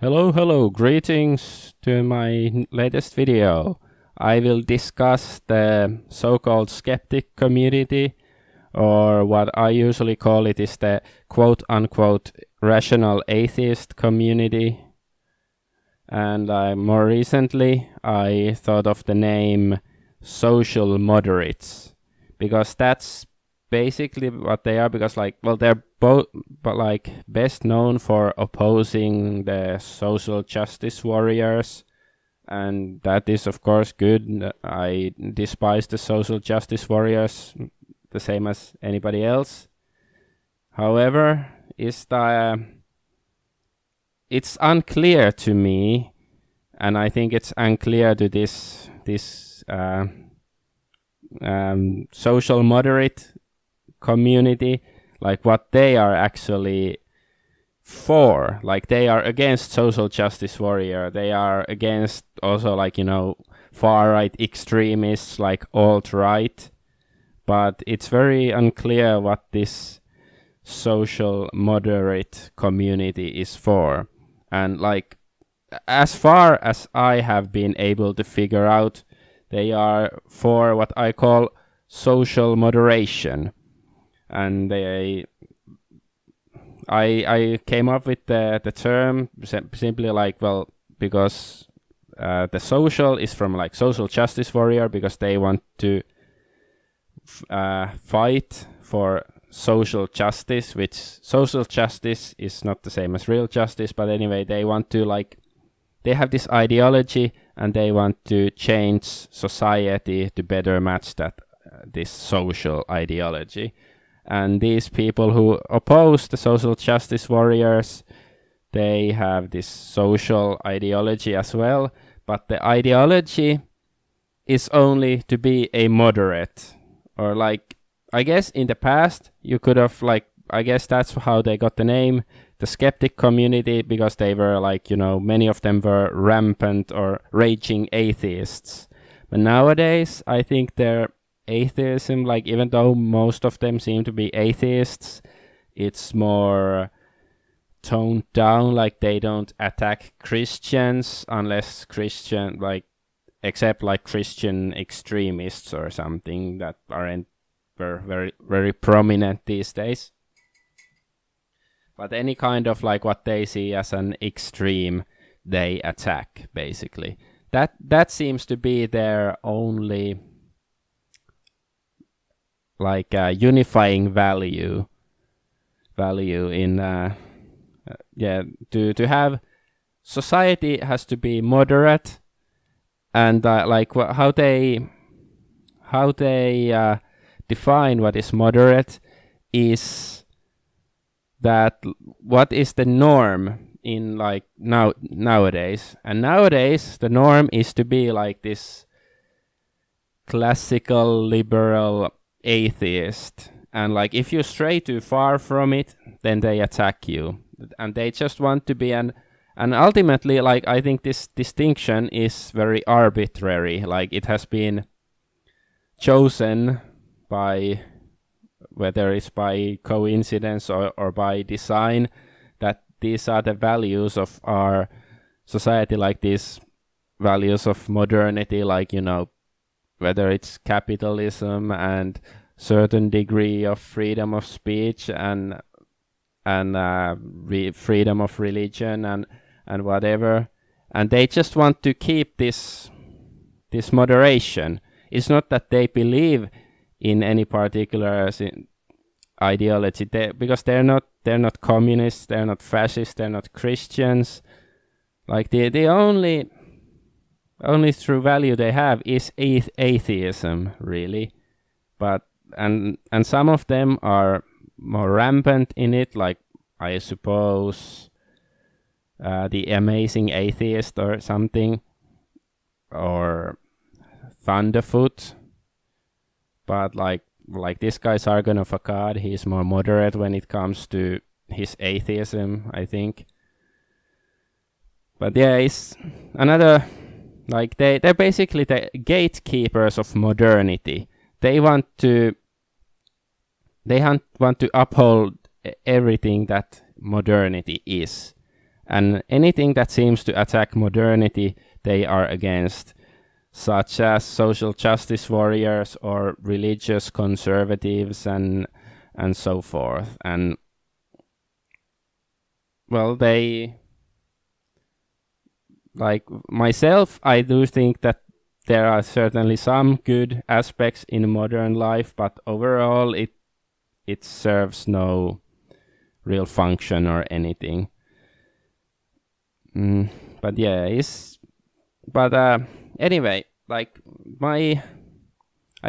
Hello, greetings to my latest video. I will discuss the so-called skeptic community, or what I usually call it is the quote-unquote rational atheist community. And more recently, I thought of the name social moderates, because that's basically what they are, because they're both best known for opposing the social justice warriors, and that is of course good. I despise the social justice warriors the same as anybody else. However, it's unclear to me, and I think it's unclear to this social moderate community, like what they are actually for. Like, they are against social justice warrior, they are against also far right extremists like alt-right, but it's very unclear what this social moderate community is for. And as far as I have been able to figure out, they are for what I call social moderation. And I came up with the term simply because the social is from social justice warrior, because they want to fight for social justice, which social justice is not the same as real justice, but anyway, they want to they have this ideology and they want to change society to better match this social ideology. And these people who oppose the social justice warriors, they have this social ideology as well, but the ideology is only to be a moderate. Or I guess in the past you could have I guess that's how they got the name, the skeptic community, because they were many of them were rampant or raging atheists. But nowadays I think they're atheism, even though most of them seem to be atheists, it's more toned down. They don't attack Christians unless except Christian extremists or something that aren't very, very prominent these days. But any kind of what they see as an extreme, they attack, basically. That seems to be their only unifying value in to have society has to be moderate. And how they define what is moderate is that what is the norm in nowadays. And nowadays the norm is to be this classical liberal atheist, and if you stray too far from it, then they attack you, and they just want to be and ultimately I think this distinction is very arbitrary. It has been chosen by, whether it's by coincidence or by design, that these are the values of our society, these values of modernity, whether it's capitalism and certain degree of freedom of speech and freedom of religion and whatever. And they just want to keep this moderation. It's not that they believe in any particular ideology, because they're not communists, they're not fascists, they're not Christians. The only true value they have is atheism, really. But and some of them are more rampant in it, I suppose the Amazing Atheist or something, or Thunderfoot. But this guy Sargon of Akkad, he's more moderate when it comes to his atheism, I think. But yeah, it's another they're basically the gatekeepers of modernity. They want to uphold everything that modernity is. and anything that seems to attack modernity, they are against, such as social justice warriors or religious conservatives and so forth. And well, they, like myself, I do think that there are certainly some good aspects in modern life, but overall it serves no real function or anything. But yeah, anyway, like I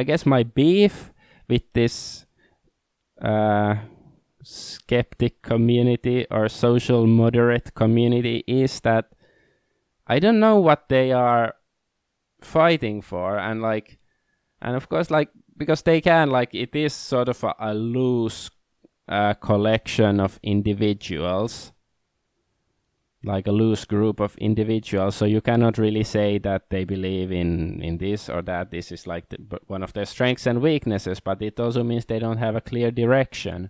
guess my beef with this skeptic community or social moderate community is that I don't know what they are fighting for, and of course, like, because they can, like, it is sort of a loose collection of individuals, like a loose group of individuals, so you cannot really say that they believe in this or that. This is like one of their strengths and weaknesses, but it also means they don't have a clear direction.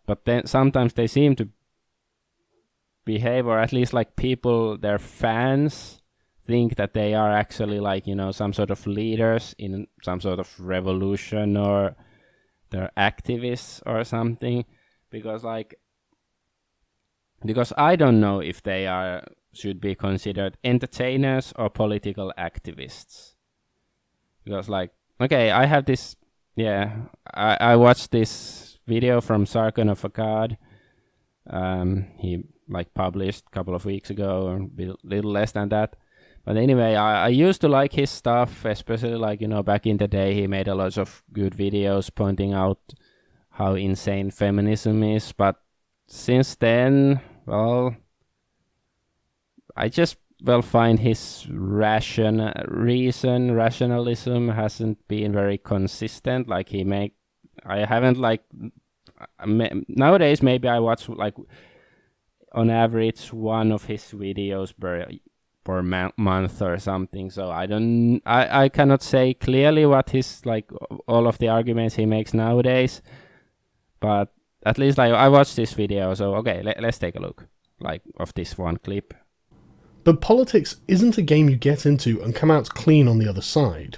But then sometimes they seem to behave, or at least like people, their fans, think that they are actually like, you know, some sort of leaders in some sort of revolution, or they're activists or something, because I don't know if they should be considered entertainers or political activists. Because like, okay, I have this, I watched this video from Sargon of Akkad. He like published a couple of weeks ago, or a little less than that. But anyway, I used to like his stuff, especially like, you know, back in the day he made a lot of good videos pointing out how insane feminism is. But since then, well, I just find his rationalism hasn't been very consistent. Like I haven't like, nowadays maybe I watch like on average one of his videos per month or something. So I cannot say clearly what his, like, all of the arguments he makes nowadays, but at least like I watched this video, so okay, let's take a look like of this one clip. But politics isn't a game you get into and come out clean on the other side.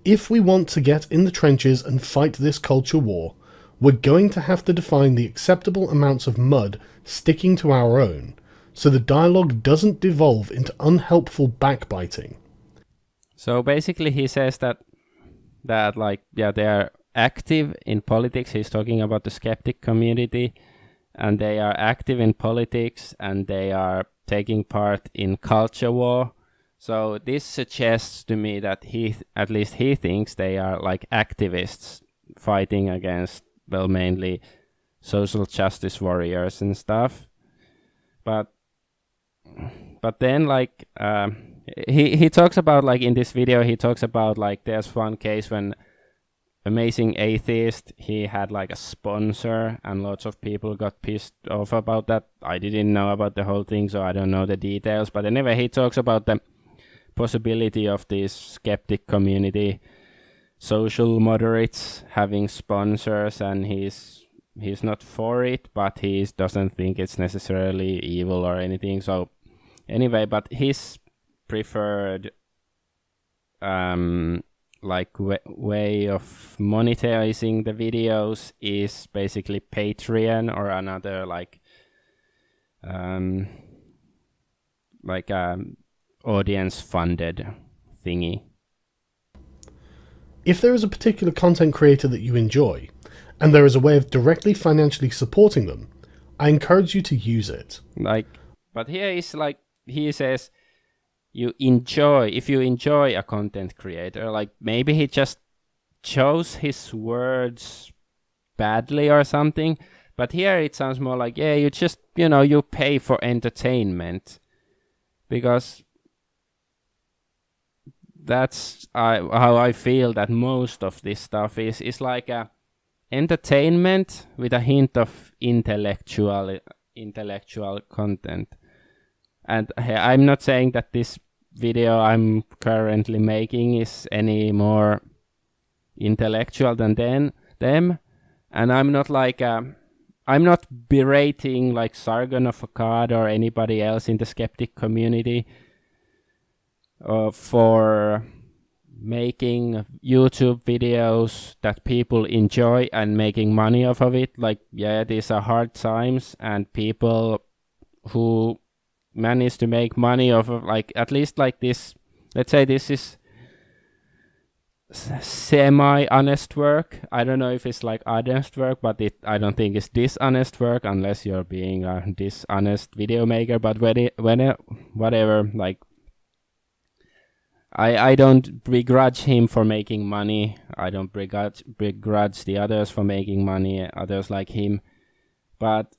If we want to get in the trenches and fight this culture war, we're going to have to define the acceptable amounts of mud sticking to our own, so the dialogue doesn't devolve into unhelpful backbiting. So basically he says that like, yeah, they are active in politics. He's talking about the skeptic community, and they are active in politics, and they are taking part in culture war. So this suggests to me that at least he thinks they are like activists fighting against, well, mainly social justice warriors and stuff. But then like he talks about, like, in this video he talks about like there's one case when Amazing Atheist, he had like a sponsor and lots of people got pissed off about that. I didn't know about the whole thing, so I don't know the details, but anyway, he talks about the possibility of this skeptic community social moderates having sponsors, and he's not for it, but he doesn't think it's necessarily evil or anything. So anyway, but his preferred like way of monetizing the videos is basically Patreon or another like audience funded thingy. If there is a particular content creator that you enjoy, and there is a way of directly financially supporting them, I encourage you to use it. Like, but here is like, he says, if you enjoy a content creator, like maybe he just chose his words badly or something, but here it sounds more like, yeah, you just, you know, you pay for entertainment, because that's how I feel that most of this stuff is like a entertainment with a hint of intellectual content. And I'm not saying that this video I'm currently making is any more intellectual than them, and I'm not like I'm not berating like Sargon of Akkad or anybody else in the skeptic community for making YouTube videos that people enjoy and making money off of it. Like, yeah, these are hard times, and people who manage to make money off of, like, at least like this, let's say this is semi-honest work. I don't know if it's like honest work, but I don't think it's dishonest work unless you're being a dishonest video maker. But whatever, like, I don't begrudge him for making money. I don't begrudge the others for making money, others like him. But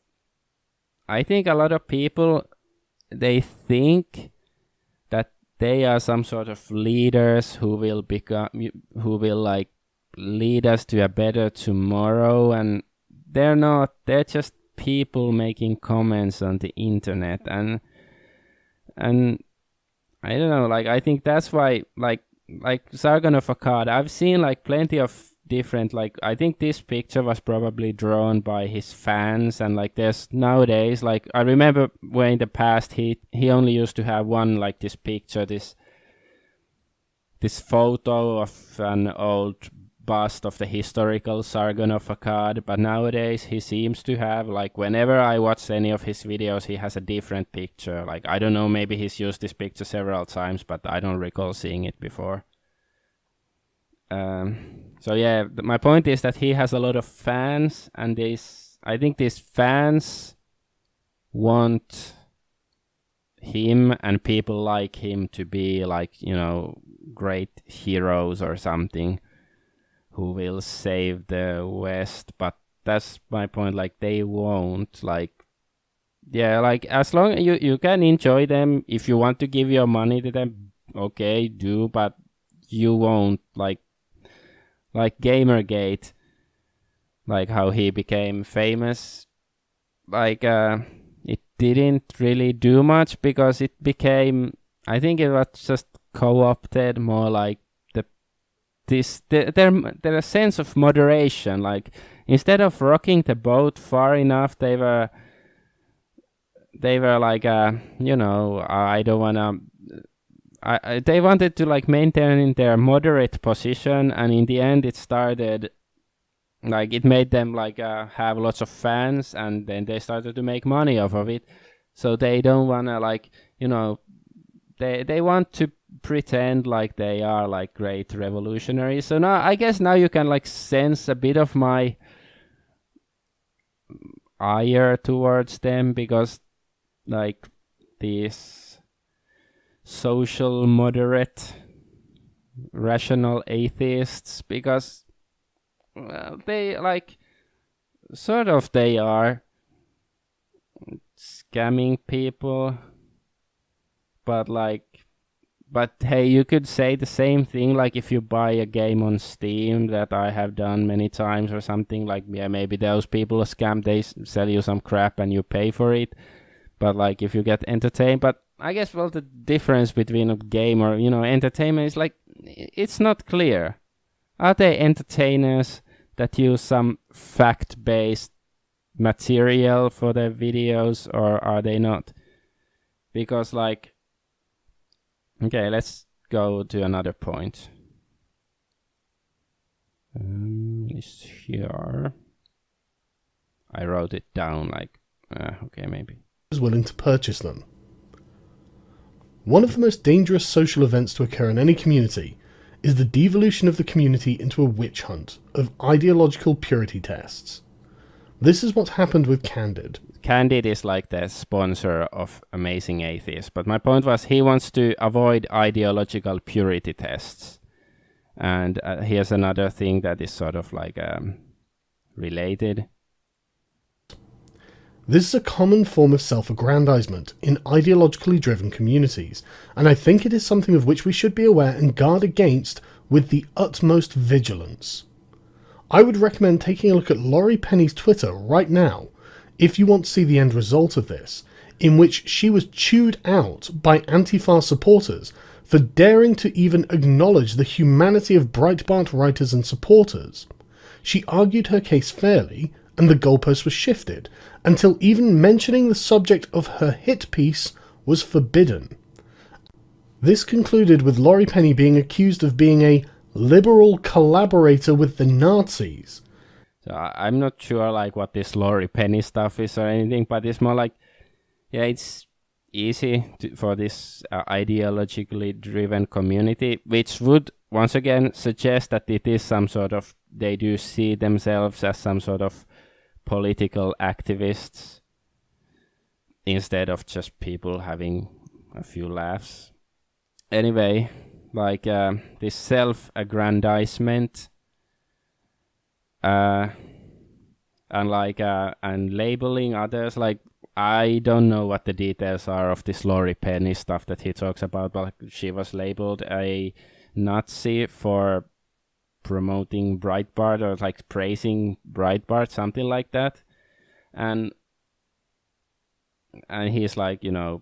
I think a lot of people, they think that they are some sort of leaders who will like lead us to a better tomorrow, and they're not. They're just people making comments on the internet, and I don't know, like, I think that's why, like Sargon of Akkad, I've seen like plenty of different, like, I think this picture was probably drawn by his fans, and like there's nowadays, like, I remember when in the past he only used to have one, like, this picture, this photo of an old bust of the historical Sargon of Akkad, but nowadays he seems to have, like, whenever I watch any of his videos, he has a different picture. Like, I don't know, maybe he's used this picture several times, but I don't recall seeing it before. So yeah, my point is that he has a lot of fans, and I think these fans want him and people like him to be, like, you know, great heroes or something, who will save the West. But that's my point, like, they won't. Like, yeah, like, as long as you can enjoy them, if you want to give your money to them, okay, do, but you won't. Like Gamergate, like how he became famous, like, it didn't really do much because it became, I think it was just co-opted more like there a sense of moderation. Like, instead of rocking the boat far enough, they were like, you know, I don't wanna. They wanted to, like, maintain their moderate position, and in the end, it started, like, it made them, like, have lots of fans, and then they started to make money off of it. So they don't wanna, like, you know, they want to pretend like they are, like, great revolutionaries. So now, I guess now you can, like, sense a bit of my ire towards them, because, like, these social moderate rational atheists, because, well, they, like, sort of, they are scamming people, but, like, but hey, you could say the same thing, like, if you buy a game on Steam, that I have done many times or something, like, yeah, maybe those people are scam, they sell you some crap and you pay for it, but, like, if you get entertained, but I guess, well, the difference between a game or, you know, entertainment is, like, it's not clear. Are they entertainers that use some fact-based material for their videos, or are they not? Because, like, okay, let's go to another point. Is here. I wrote it down, like, okay, maybe. Is willing to purchase them. One of the most dangerous social events to occur in any community is the devolution of the community into a witch hunt of ideological purity tests. This is what happened with Candid. Candid is like the sponsor of Amazing Atheist, but my point was he wants to avoid ideological purity tests. And here's another thing that is sort of like related. This is a common form of self-aggrandizement in ideologically driven communities, and I think it is something of which we should be aware and guard against with the utmost vigilance. I would recommend taking a look at Laurie Penny's Twitter right now, if you want to see the end result of this, in which she was chewed out by Antifa supporters for daring to even acknowledge the humanity of Breitbart writers and supporters. She argued her case fairly, and the goalpost was shifted, until even mentioning the subject of her hit piece was forbidden. This concluded with Laurie Penny being accused of being a liberal collaborator with the Nazis. So I'm not sure like what this Laurie Penny stuff is or anything, but it's more like, yeah, it's easy for this ideologically driven community, which would once again suggest that it is some sort of, they do see themselves as some sort of political activists instead of just people having a few laughs. Anyway, like this self-aggrandizement and labeling others, like I don't know what the details are of this Laurie Penny stuff that he talks about, but like, she was labeled a Nazi for promoting Breitbart or like praising Breitbart, something like that, and he's like, you know,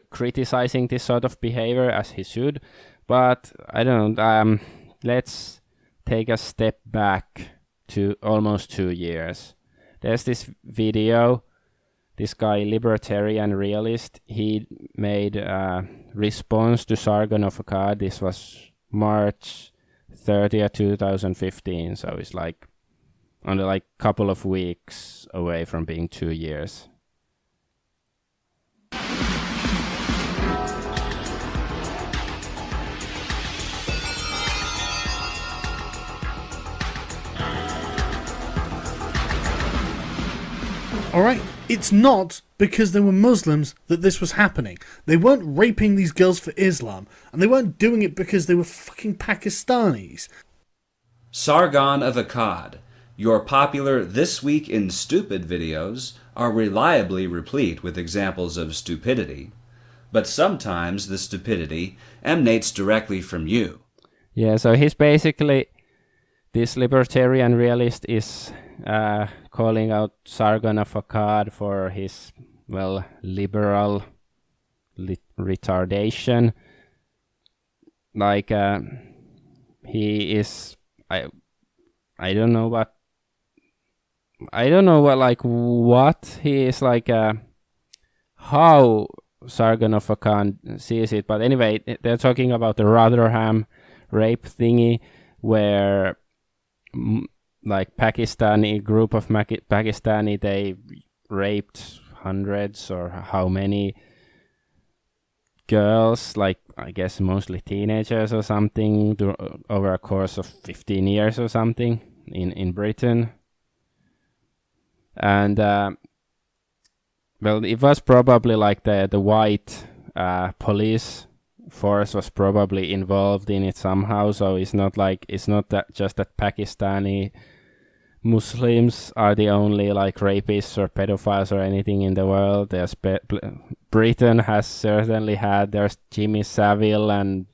criticizing this sort of behavior as he should, but I don't know. Let's take a step back to almost 2 years. There's this video, this guy, libertarian realist, he made a response to Sargon of Akkad. This was March 30th, 2015, so it's like only like couple of weeks away from being 2 years. Alright, it's not because they were Muslims that this was happening. They weren't raping these girls for Islam, and they weren't doing it because they were fucking Pakistanis. Sargon of Akkad, your popular This Week in Stupid videos are reliably replete with examples of stupidity, but sometimes the stupidity emanates directly from you. Yeah, so he's basically, this libertarian realist is calling out Sargon of Akkad for his, well, liberal retardation. Like, he is, I don't know what he is like, how Sargon of Akkad sees it. But anyway, they're talking about the Rotherham rape thingy, where like Pakistani group of Pakistani, they raped hundreds or how many girls, like I guess mostly teenagers or something, over a course of 15 years or something in Britain. And well, it was probably like the white police force was probably involved in it somehow. So it's not that just that Pakistani Muslims are the only like rapists or pedophiles or anything in the world. Britain has certainly had, there's Jimmy Savile and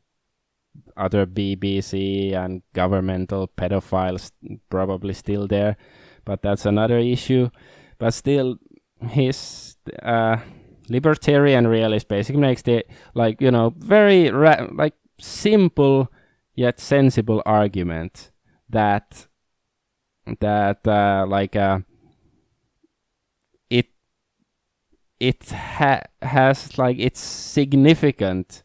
other BBC and governmental pedophiles probably still there, but that's another issue. But still, his libertarian realist basically makes the, like, you know, very like simple yet sensible argument that it has like, it's significant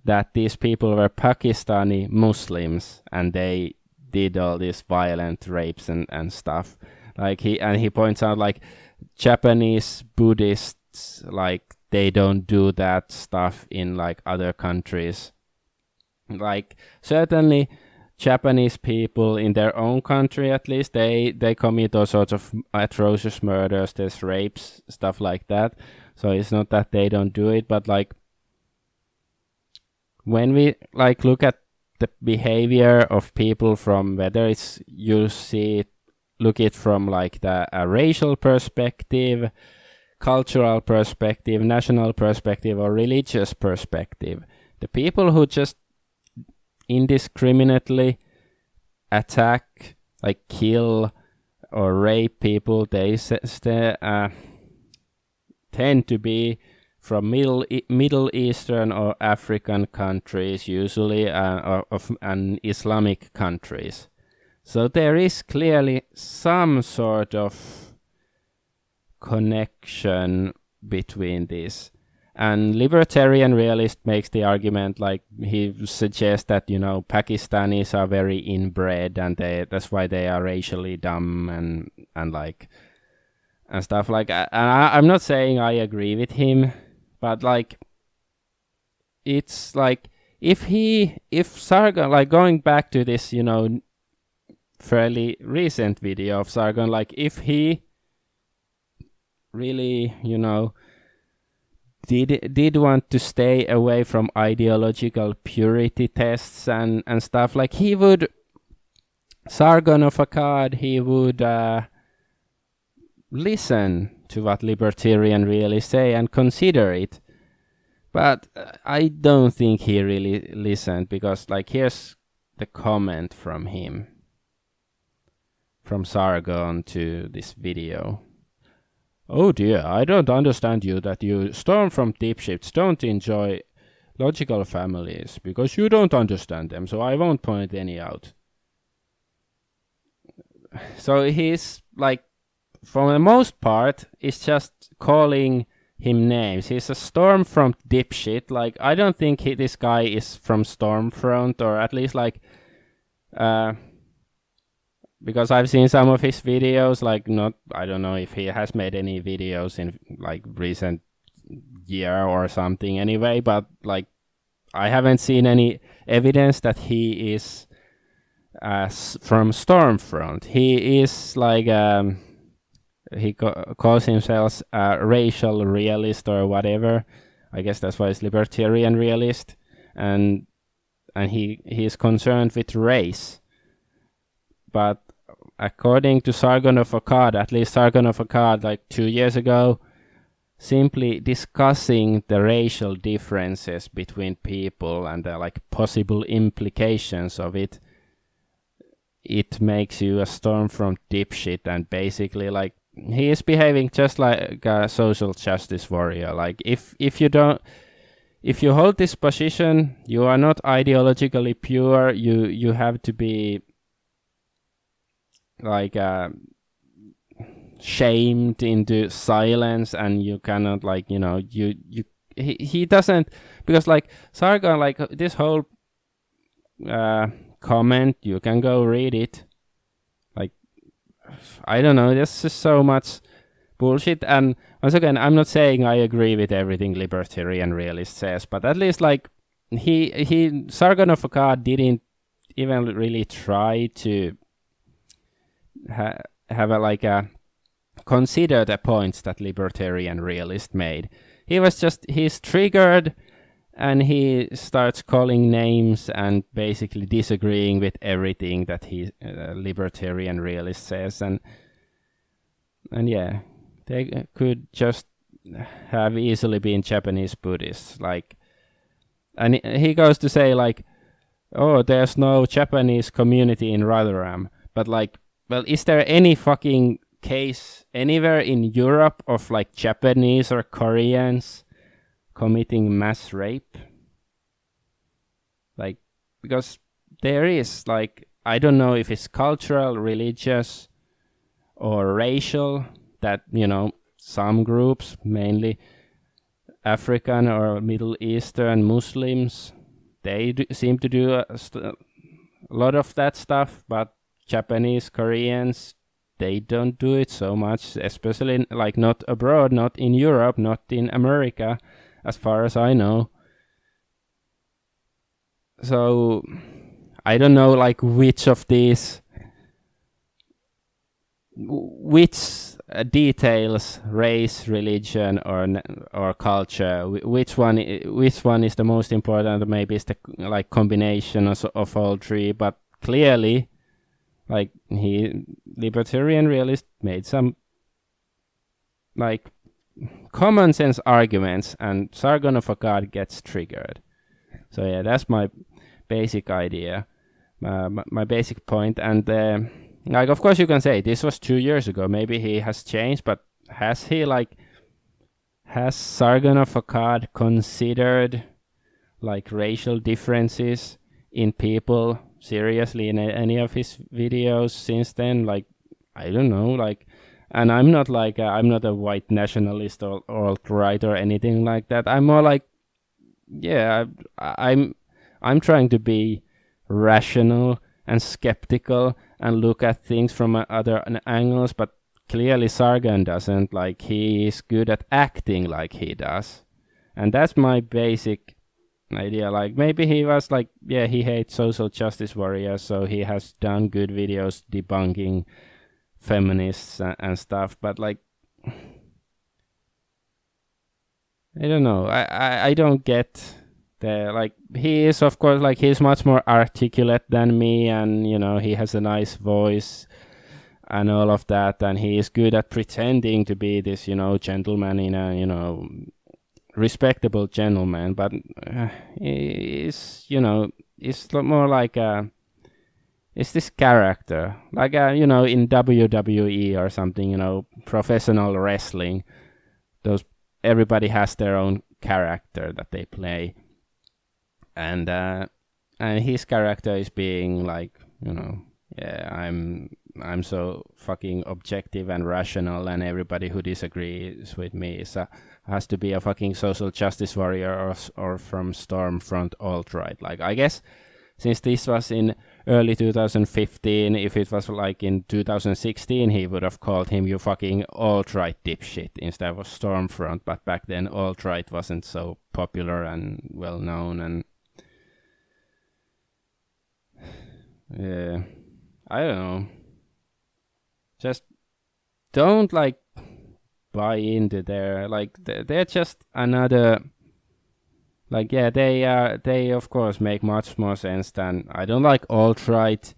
that these people were Pakistani Muslims and they did all these violent rapes and stuff. Like he points out like Japanese Buddhists, like they don't do that stuff in like other countries. Like certainly Japanese people in their own country, at least, they commit all sorts of atrocious murders, there's rapes, stuff like that. So it's not that they don't do it, but like when we like look at the behavior of people from, whether it's look it from like the racial perspective, cultural perspective, national perspective, or religious perspective, the people who just indiscriminately attack, like kill or rape people, they tend to be from Middle Eastern or African countries, usually, and Islamic countries. So there is clearly some sort of connection between this. And libertarian realist makes the argument, like he suggests that, you know, Pakistanis are very inbred and that's why they are racially dumb and like and stuff like that. And I'm not saying I agree with him, but like it's like if Sargon, like going back to this, you know, fairly recent video of Sargon, like if he really, you know, did want to stay away from ideological purity tests and stuff, like he would, Sargon of Akkad, he would listen to what libertarian realists say and consider it. But I don't think he really listened, because like here's the comment from him, from Sargon to this video. Oh dear, I don't understand you that you storm from deep ships don't enjoy logical families, because you don't understand them, so I won't point any out. So he's like, for the most part, is just calling him names. He's a storm from dipshit. Like, I don't think this guy is from Stormfront, or at least like, because I've seen some of his videos, like I don't know if he has made any videos in like recent year or something anyway, but like I haven't seen any evidence that he is from Stormfront. He is like, he calls himself a racial realist or whatever. I guess that's why he's libertarian realist, and he is concerned with race. But according to Sargon of Akkad, at least Sargon of Akkad, like 2 years ago, simply discussing the racial differences between people and the like possible implications of it, it makes you a Stormfront dipshit, and basically like he is behaving just like a social justice warrior. Like if you hold this position, you are not ideologically pure. You have to be like shamed into silence, and you cannot, like, you know, he doesn't, because like Sargon, like this whole comment, you can go read it. Like, I don't know, there's just so much bullshit. And once again, I'm not saying I agree with everything libertarian realist says, but at least like he Sargon of Akkad didn't even really try to have a consider the points that libertarian realist made. He's triggered, and he starts calling names and basically disagreeing with everything that he libertarian realist says, and yeah, they could just have easily been Japanese Buddhists, like, and he goes to say like, oh, there's no Japanese community in Rotherham, but like, well, is there any fucking case anywhere in Europe of like Japanese or Koreans committing mass rape? Like, because there is, like, I don't know if it's cultural, religious, or racial, that, you know, some groups, mainly African or Middle Eastern Muslims, they seem to do a lot of that stuff, but Japanese, Koreans, they don't do it so much, especially like not abroad, not in Europe, not in America, as far as I know. So I don't know, like, which of these, which details, race, religion, or culture, which one is the most important? Maybe it's the like combination of all three, but clearly, like, libertarian realist made some like common sense arguments, and Sargon of Akkad gets triggered. So yeah, that's my basic idea, my basic point. And like, of course you can say this was 2 years ago, maybe he has changed, but has Sargon of Akkad considered like racial differences in people seriously in any of his videos since then. Like, I don't know, like, and I'm not like I'm not a white nationalist or alt-right or anything like that. I'm more like, yeah, I'm trying to be rational and skeptical and look at things from other angles, but clearly Sargon doesn't. Like, he is good at acting like he does, and that's my basic idea. Like, maybe he was like, yeah, he hates social justice warriors, so he has done good videos debunking feminists and stuff, but like, I don't know, I don't get the, like, he is, of course, like, he's much more articulate than me, and you know, he has a nice voice and all of that, and he is good at pretending to be this, you know, gentleman in a, you know, respectable gentleman, but he's, you know, it's more like a, it's this character, like you know, in WWE or something, you know, professional wrestling, those, everybody has their own character that they play, and his character is being like, you know, yeah, I'm so fucking objective and rational, and everybody who disagrees with me is has to be a fucking social justice warrior or from Stormfront alt-right. Like, I guess since this was in early 2015, if it was like in 2016, he would have called him, you fucking alt-right dipshit, instead of Stormfront. But back then, alt-right wasn't so popular and well known, and yeah, I don't know. Just don't like buy into their, like, they're just another, like, yeah, they of course make much more sense than, I don't like alt-right,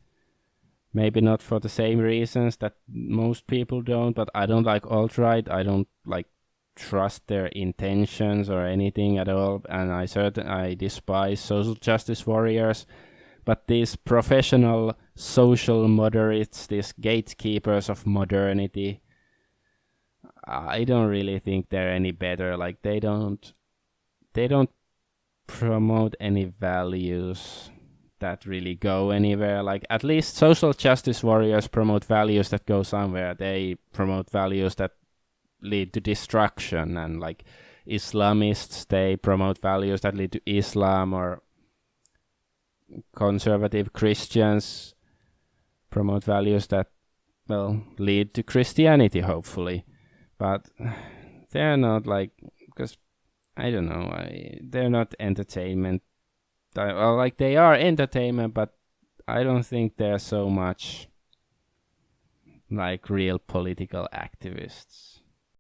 maybe not for the same reasons that most people don't, but I don't like alt-right. I don't like trust their intentions or anything at all, and I despise social justice warriors. But these professional social moderates, these gatekeepers of modernity, I don't really think they're any better. Like, they don't promote any values that really go anywhere. Like, at least social justice warriors promote values that go somewhere. They promote values that lead to destruction, and like Islamists, they promote values that lead to Islam, or conservative Christians promote values that, well, lead to Christianity, hopefully. But they're not like, because I don't know, they're not entertainment. Well, like, they are entertainment, but I don't think they're so much like real political activists.